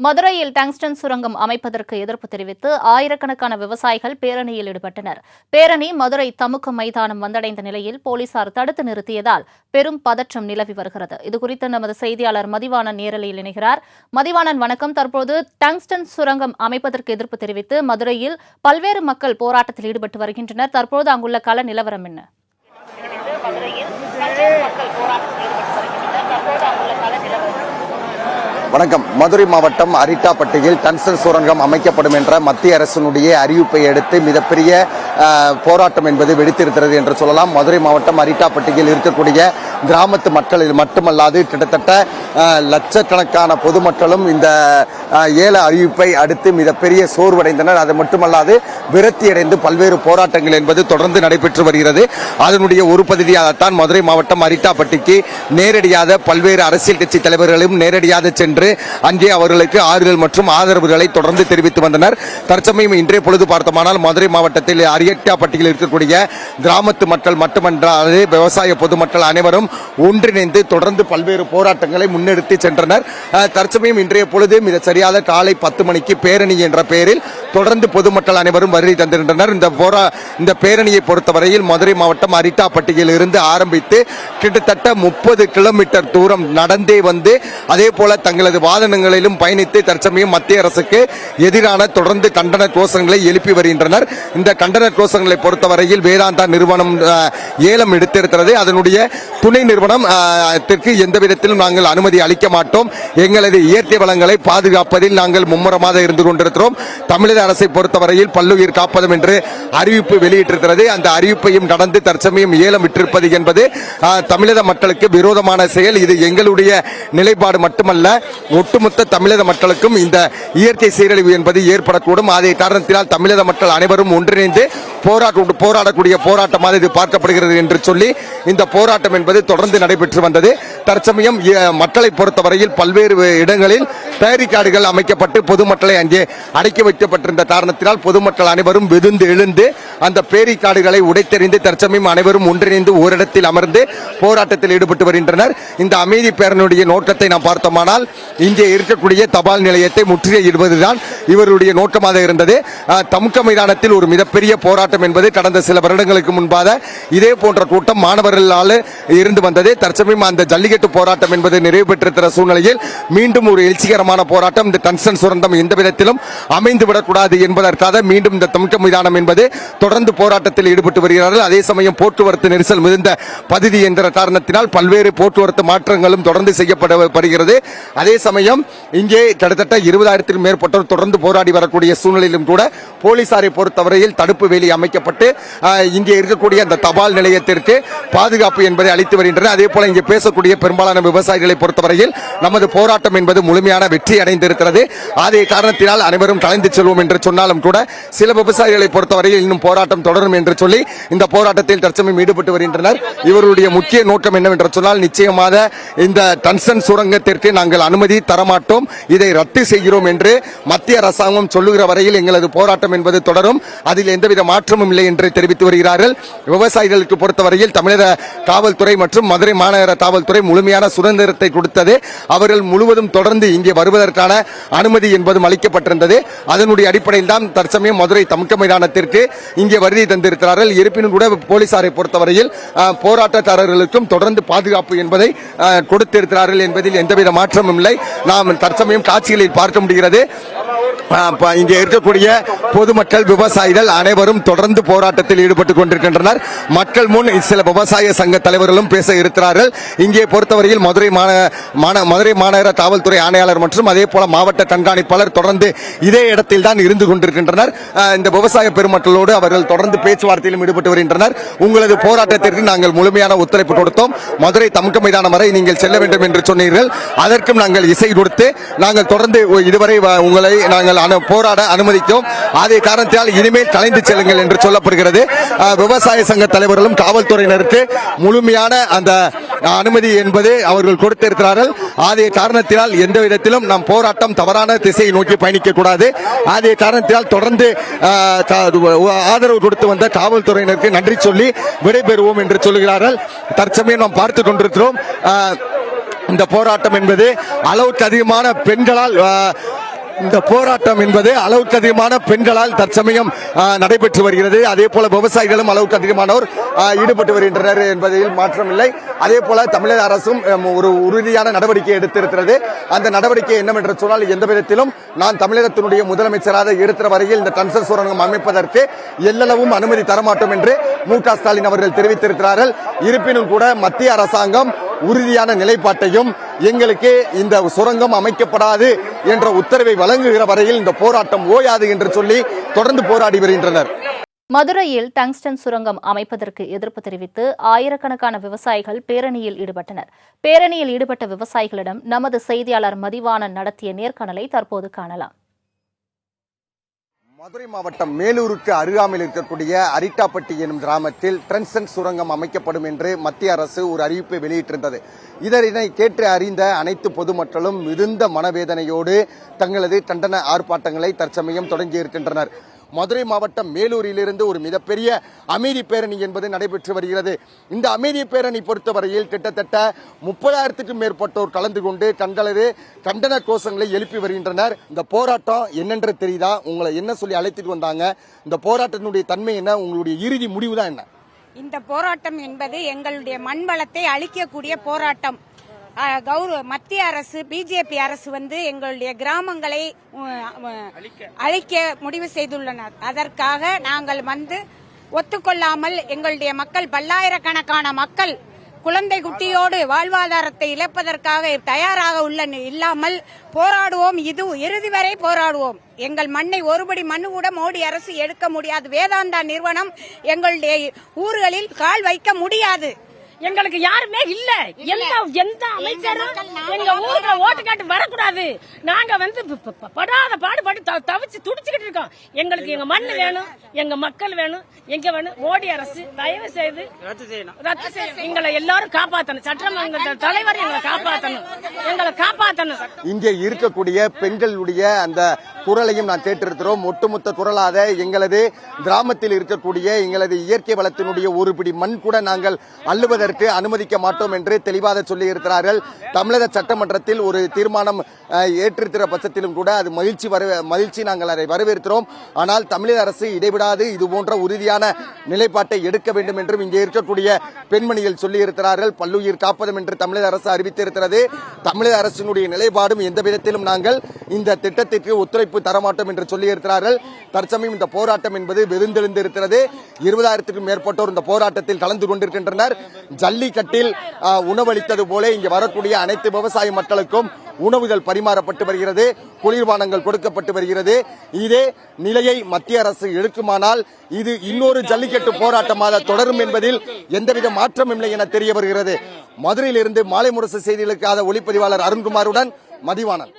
மதுரையில் டங்ஸ்டன் சுரங்கம் அமைப்பதற்கு எதிர்ப்பு தெரிவித்து ஆயிரக்கணக்கான விவசாயிகள் பேரணியில் ஈடுபட்டனர். பேரணி மதுரை தமுக்க மைதானம் வந்தடைந்த நிலையில் போலீசார் தடுத்து நிறுத்தியதால் பெரும் பதற்றம் நிலவி வருகிறது. இதுகுறித்து நமது செய்தியாளர் மதிவாணன் நேரலையில் இணைகிறார். மதிவாணன், வணக்கம். தற்போது டங்ஸ்டன் சுரங்கம் அமைப்பதற்கு எதிர்ப்பு தெரிவித்து மதுரையில் பல்வேறு மக்கள் போராட்டத்தில் ஈடுபட்டு வருகின்றனர். தற்போது அங்குள்ள கள நிலவரம் என்ன? வணக்கம். மதுரை மாவட்டம் அரிட்டாப்பட்டியில் டங்ஸ்டன் சுரங்கம் அமைக்கப்படும் என்ற மத்திய அரசினுடைய அறிவிப்பை அடுத்து மிகப்பெரிய போராட்டம் என்பது வெடித்திருக்கிறது என்று சொல்லலாம். மதுரை மாவட்டம் அரிட்டாப்பட்டியில் இருக்கக்கூடிய கிராமத்து மக்களில் மட்டுமல்லாது கிட்டத்தட்ட லட்சக்கணக்கான பொதுமக்களும் இந்த ஏல அறிவிப்பை அடுத்து மிகப்பெரிய சோர்வடைந்தனர். அது மட்டுமல்லாது விரக்தியடைந்து பல்வேறு போராட்டங்கள் என்பது தொடர்ந்து நடைபெற்று வருகிறது. அதனுடைய ஒரு பகுதியாகத்தான் மதுரை மாவட்டம் அரிட்டாப்பட்டிக்கு நேரடியாக பல்வேறு அரசியல் கட்சி தலைவர்களும் நேரடியாக சென்று அங்கே அவர்களுக்கு ஆறுதல் மற்றும் ஆதரவுகளை தொடர்ந்து தெரிவித்து வந்தனர். தற்சமயம் இன்றைய பொழுது பார்த்தோமானால் மதுரை மாவட்டத்தில் அரிட்டாப்பட்டியில் இருக்கக்கூடிய கிராமத்து மக்கள் மட்டுமன்றாது விவசாய பொதுமக்கள் அனைவரும் ஒன்றிணைந்து தொடர்ந்து பல்வேறு போராட்டங்களை முன்னெடுத்து சென்றனர். தற்சமயம் இன்றைய பொழுது மிக சரியாக காலை 10 மணிக்கு பேரணி என்ற பெயரில் தொடர்ந்து பொதுமக்கள் அனைவரும் வருகை தந்திருந்தனர். இந்த பேரணியை பொறுத்தவரையில் மதுரை மாவட்டம் அரிட்டாப்பட்டியில் இருந்து ஆரம்பித்து கிட்டத்தட்ட 30 கிலோமீட்டர் தூரம் நடந்தே வந்து அதே போல தங்களது வாகனங்களிலும் பயணித்து தற்சமயம் மத்திய அரசுக்கு எதிரான தொடர்ந்து கண்டன கோஷங்களை எழுப்பி வருகின்றனர். இந்த கண்டன கோஷங்களை பொறுத்தவரையில் வேதாந்தா நிறுவனம் ஏலம் எடுத்திருக்கிறது. அதனுடைய துணை நிறுவனத்திற்கு எந்த விதத்திலும் நாங்கள் அனுமதி அளிக்க மாட்டோம். எங்களது இயற்கை வளங்களை பாதுகாப்பதில் நாங்கள் மும்முரமாக இருந்து கொண்டிருக்கிறோம். தமிழக அரசை பொறுத்தவரையில் பல்லுயிர் காப்பதும் என்று அறிவிப்பு வெளியிட்டிருக்கிறது. அந்த அறிவிப்பையும் நடந்து தற்சமயம் ஏலம் விட்டிருப்பது என்பது தமிழக மக்களுக்கு விரோதமான செயல். இது எங்களுடைய நிலைப்பாடு மட்டுமல்ல, ஒட்டுமொத்த தமிழக மக்களுக்கும் இந்த இயற்கை சீரழிவு என்பது ஏற்படக்கூடும். அதே காரணத்தினால் தமிழக மக்கள் அனைவரும் ஒன்றிணைந்து போராடக்கூடிய போராட்டமாக இது பார்க்கப்படுகிறது என்று சொல்லி இந்த போராட்டம் என்பது தொடர்ந்து நடைபெற்று வந்தது. தற்சமயம் மக்களை பொறுத்தவரையில் பல்வேறு இடங்களில் பேரிகார்டுகள் அமைக்கப்பட்டு பொதுமக்களை அங்கே அடக்கி வைக்கப்பட்டிருந்த காரணத்தினால் பொதுமக்கள் அனைவரும் வெகுந்து எழுந்து அந்த பேரிகார்டுகளை உடைத்தெறிந்து தற்சமயம் அனைவரும் ஒன்றிணைந்து ஓரிடத்தில் அமர்ந்து போராட்டத்தில் ஈடுபட்டு வருகின்றனர். இந்த அமைதி பேரணியுடைய நோக்கத்தை நாம் பார்த்தோமானால் இங்கே இருக்கக்கூடிய தபால் நிலையத்தை முற்றுகையிடுவதுதான் இவருடைய நோக்கமாக இருந்தது. தமுக்க மைதானத்தில் ஒரு மிகப்பெரிய போராட்டம் என்பது கடந்த சில வருடங்களுக்கு முன்பாக இதே போன்ற கூட்டம் மாணவர்களால் இருந்து வந்தது. தற்சமயம் அந்த ஜல்லிக்கட்டு போராட்டம் என்பது நிறைவு பெற்றிருக்கிற சூழ்நிலையில் மீண்டும் ஒரு எழுச்சிகரமான போராட்டம் இந்த டங்ஸ்டன் சுரங்கம் எந்த விதத்திலும் அமைந்துவிடக்கூடாது என்பதற்காக மீண்டும் இந்த தமுக்க மைதானம் என்பது தொடர்ந்து போராட்டத்தில் ஈடுபட்டு வருகிறார்கள். அதே சமயம் போக்குவரத்து நெரிசல் மிகுந்த பகுதி என்ற காரணத்தினால் பல்வேறு போக்குவரத்து மாற்றங்களும் தொடர்ந்து செய்யப்படுகிறது. அதே சமயம் இங்கே கிட்டத்தட்ட 20,000க்கும் மேற்பட்டோர் தொடர்ந்து போராடி வரக்கூடிய சூழ்நிலையிலும் கூட போலீசாரை பொறுத்தவரையில் தடுப்பு வேலி அமைக்கப்பட்டு இங்கே இருக்கக்கூடிய அந்த தபால் நிலையத்திற்கு பாதுகாப்பு என்பதை அளித்து வருகின்றனர். அதே போல இங்கே பேசக்கூடிய பெரும்பாலான விவசாயிகளை பொறுத்தவரையில் நமது போராட்டம் என்பது முழுமையான வெற்றி அடைந்திருக்கிறது. அதே காரணத்தினால் அனைவரும் கலைந்து செல்வோம் என்று சொன்னாலும் கூட சில விவசாயிகளை பொறுத்தவரையில் இன்னும் போராட்டம் தொடரும் என்று சொல்லி இந்த போராட்டத்தில் தற்சமயம் ஈடுபட்டு வருகின்றனர். இவருடைய முக்கிய நோக்கம் என்னவென்று சொன்னால் நிச்சயமாக இந்த டங்ஸ்டன் சுரங்கத்திற்கு நாங்கள் அனுமதி தரமாட்டோம், இதை ரத்து செய்கிறோம் என்று மத்திய அரசாங்கம் சொல்லுகிற வரையில் எங்களது போராட்டம் என்பது தொடரும். அதில் எந்தவித மாற்றமும் இல்லை என்று தெரிவித்து வருகிறார்கள். விவசாயிகளுக்கு பொறுத்தவரையில் தமிழக காவல்துறை மற்றும் மதுரை மாநகர காவல்துறை முழுமையான சுதந்திரத்தை கொடுத்தது. அவர்கள் முழுவதும் தொடர்ந்து இங்கே வருவதற்கான அனுமதி என்பதும் அளிக்கப்பட்டிருந்தது. அதனுடைய அடிப்படையில் தான் தற்சமயம் மதுரை தமுக்க மைதானத்திற்கு இங்கே வருகை தந்திருக்கிறார்கள். இருப்பினும் கூட போலீசாரை பொறுத்தவரையில் போராட்டக்காரர்களுக்கும் தொடர்ந்து பாதுகாப்பு என்பதை கொடுத்திருக்கிறார்கள் என்பதில் எந்தவித மாற்றமும் இல்லை. நாம் தற்சமயம் காட்சிகளில் பார்க்க முடிகிறது. இங்கே இருக்கக்கூடிய பொதுமக்கள் விவசாயிகள் அனைவரும் தொடர்ந்து போராட்டத்தில் ஈடுபட்டுக் கொண்டிருக்கின்றனர். மக்கள் முன் சில விவசாய சங்க தலைவர்களும் பேச இருக்கிறார்கள். இங்கே பொறுத்தவரையில் மதுரை மாநகர காவல்துறை ஆணையாளர் மற்றும் அதே போல மாவட்ட கண்காணிப்பாளர் தொடர்ந்து இதே இடத்தில் தான் இருந்து கொண்டிருக்கின்றனர். இந்த விவசாய பெருமக்களோடு அவர்கள் தொடர்ந்து பேச்சுவார்த்தையிலும் ஈடுபட்டு வருகின்றனர். உங்களது போராட்டத்திற்கு நாங்கள் முழுமையான ஒத்துழைப்பு கொடுத்தோம். மதுரை தமுக்க மைதானம் வரை நீங்கள் செல்ல வேண்டும் என்று சொன்னீர்கள். அதற்கும் நாங்கள் இசை கொடுத்து நாங்கள் தொடர்ந்து இதுவரை உங்களை நாங்கள் போராட அனுமதித்தோம். அதே காரணத்தால் இனிமேல் கலைந்து செல்லுங்கள் என்று சொல்லப்படுகிறது. விவசாய சங்க தலைவர்களும் காவல்துறையினருக்கு முழுமையான அந்த அனுமதி என்பது அவர்கள் கொடுத்திருக்கிறார்கள். அதே காரணத்தினால் எந்த விதத்திலும் நம் போராட்டம் தவறான திசையை நோக்கி பயணிக்க கூடாது. அதே காரணத்தினால் தொடர்ந்து ஆதரவு கொடுத்து வந்த காவல்துறையினருக்கு நன்றி சொல்லி விடைபெறுவோம் என்று சொல்கிறார்கள். தற்சமயம் நாம் பார்த்துக் கொண்டிருக்கிறோம். இந்த போராட்டம் என்பது அளவுக்கு அதிகமான பெண்களால் இந்த போராட்டம் என்பது அளவுக்கு அதிகமான பெண்களால் தற்சமயம் நடைபெற்று வருகிறது. அதே போல விவசாயிகளும் அளவுக்கு அதிகமானோர் ஈடுபட்டு வருகின்றனர் என்பதில் மாற்றமில்லை. அதே போல தமிழக அரசும் ஒரு உறுதியான நடவடிக்கை எடுத்திருக்கிறது. அந்த நடவடிக்கை என்னவென்று சொன்னால், எந்த விதத்திலும் நான் தமிழகத்தினுடைய முதலமைச்சராக இருக்கிற வரையில் இந்த டன்சல் சுரங்கம் அமைப்பதற்கு எல்லளவும் அனுமதி தரமாட்டோம் என்று மு.க. ஸ்டாலின் அவர்கள் தெரிவித்திருக்கிறார்கள். இருப்பினும் கூட மத்திய அரசாங்கம் உறுதியான நிலைப்பாட்டையும் எங்களுக்கு இந்த சுரங்கம் அமைக்கப்படாது என்ற உத்தரவை வழங்குகிற வரையில் இந்த போராட்டம் ஓயாது என்று சொல்லி தொடர்ந்து போராடி வருகின்றனர். மதுரையில் டங்ஸ்டன் சுரங்கம் அமைப்பதற்கு எதிர்ப்பு தெரிவித்து ஆயிரக்கணக்கான விவசாயிகள் பேரணியில் ஈடுபட்டனர். பேரணியில் ஈடுபட்ட விவசாயிகளிடம் நமது செய்தியாளர் மதிவாணன் நடத்திய நேர்காணலை தற்போது காணலாம். மதுரை மாவட்டம் மேலூருக்கு அருகாமையில் இருக்கக்கூடிய அரிட்டாப்பட்டி எனும் கிராமத்தில் டன்ஸ்டன் சுரங்கம் அமைக்கப்படும் என்று மத்திய அரசு ஒரு அறிவிப்பை வெளியிட்டிருந்தது. இதனை கேட்டு அறிந்த அனைத்து பொதுமக்களும் மிகுந்த மனவேதனையோடு தங்களது கண்டன ஆர்ப்பாட்டங்களை தற்சமயம் தொடங்கியிருக்கின்றனர். மதுரை மாவட்டம் மேலூரிலிருந்து ஒரு மிகப்பெரிய அமைதி பேரணி என்பது நடைபெற்று வருகிறது. இந்த அமைதி பேரணி பொறுத்தவரையில் கிட்டத்தட்ட 30,000க்கும் மேற்பட்டோர் கலந்து கொண்டு தங்களது கண்டன கோஷங்களை எழுப்பி வருகின்றனர். இந்த போராட்டம் என்னென்று தெரியுதா? உங்களை என்ன சொல்லி அழைத்துட்டு வந்தாங்க? இந்த போராட்டத்தினுடைய தன்மை என்ன? உங்களுடைய இறுதி முடிவு தான் என்ன? இந்த போராட்டம் என்பது எங்களுடைய மண் வளத்தை அழிக்கக்கூடிய போராட்டம். மத்திய அரசு பிஜேபி அரசு எங்களுடைய கிராமங்களை அழிக்க முடிவு செய்துள்ளனர். அதற்காக நாங்கள் ஒத்துக்கொள்ளாமல் எங்களுடைய மக்கள், பல்லாயிரக்கணக்கான மக்கள் குழந்தை குட்டியோடு வாழ்வாதாரத்தை இழப்பதற்காக தயாராக இல்லாமல் போராடுவோம். இது இறுதி வரை போராடுவோம். எங்கள் மண்ணை ஒருபடி மண்ணு கூட மோடி அரசு எடுக்க முடியாது. வேதாந்தா நிறுவனம் எங்களுடைய ஊர்களில் கால் வைக்க முடியாது. எங்களுக்கு யாருமே இல்ல. எந்த அமைச்சரும் எங்க ஊருக்கு ஓட்டு காட்டு வரக்கூடாது. நாங்க படாத பாடுபட்டு தவிச்சு துடிச்சுக்கிட்டு இருக்கோம். எங்களுக்கு எங்க மண்ணு வேணும், எங்க மக்கள் வேணும், எங்க வேணும். மோடி அரசு தயவு செய்து ரத்து செய்யணும். எங்களை எல்லாரும் காப்பாற்றணும். சட்டமன்ற தலைவர் எங்களை காப்பாற்றணும், எங்களை காப்பாற்றணும். இங்கே இருக்கக்கூடிய பெண்களுடைய அந்த குரலையும் நான் கேட்டிருக்கிறோம். ஒட்டுமொத்த குரலாக எங்களது கிராமத்தில் இருக்கக்கூடிய எங்களது இயற்கை வளத்தினுடைய ஒரு பிடி மண் கூட நாங்கள் அள்ளுவதற்கு அனுமதிக்க மாட்டோம் என்று தெளிவாக சொல்லி இருக்கிறார்கள். தமிழக சட்டமன்றத்தில் ஒரு தீர்மானம் ஏற்றிருக்கிற பட்சத்திலும் கூட அது மகிழ்ச்சி, நாங்கள் அதை வரவேற்கிறோம். ஆனால் தமிழக அரசு இடைவிடாது இது போன்ற உறுதியான நிலைப்பாட்டை எடுக்க வேண்டும் என்றும் இங்கே இருக்கக்கூடிய பெண்மணிகள் சொல்லி இருக்கிறார்கள். பல்லுயிர் காப்பதும் என்று தமிழக அரசு அறிவித்திருக்கிறது. தமிழக அரசினுடைய நிலைப்பாடும் எந்த விதத்திலும் நாங்கள் இந்த திட்டத்திற்கு ஒத்துழைப்பு தரமாட்டோம் என்று சொல்லி இருக்கிறார்கள். தற்சமயம் இந்த போராட்டம் என்பது வெறுந்தெழுந்து இருக்கிறது. 20,000க்கும் மேற்பட்டோர் இந்த போராட்டத்தில் கலந்து கொண்டிருக்கின்றனர். ஜல்லிக்கட்டில் உணவளித்தது போல இங்கே வரக்கூடிய அனைத்து விவசாய மக்களுக்கும் உணவுகள் பரிமாறப்பட்டு வருகிறது, குளிர்பானங்கள் கொடுக்கப்பட்டு வருகிறது. இதே நிலையை மத்திய அரசு எடுக்குமானால் இது இன்னொரு ஜல்லிக்கட்டு போராட்டமாக தொடரும் என்பதில் எந்தவித மாற்றம் இல்லை என தெரிய வருகிறது. மதுரையிலிருந்து மாலை முரசு செய்திகளுக்காக ஒளிப்பதிவாளர் அருண்குமாருடன் மதிவாணன்.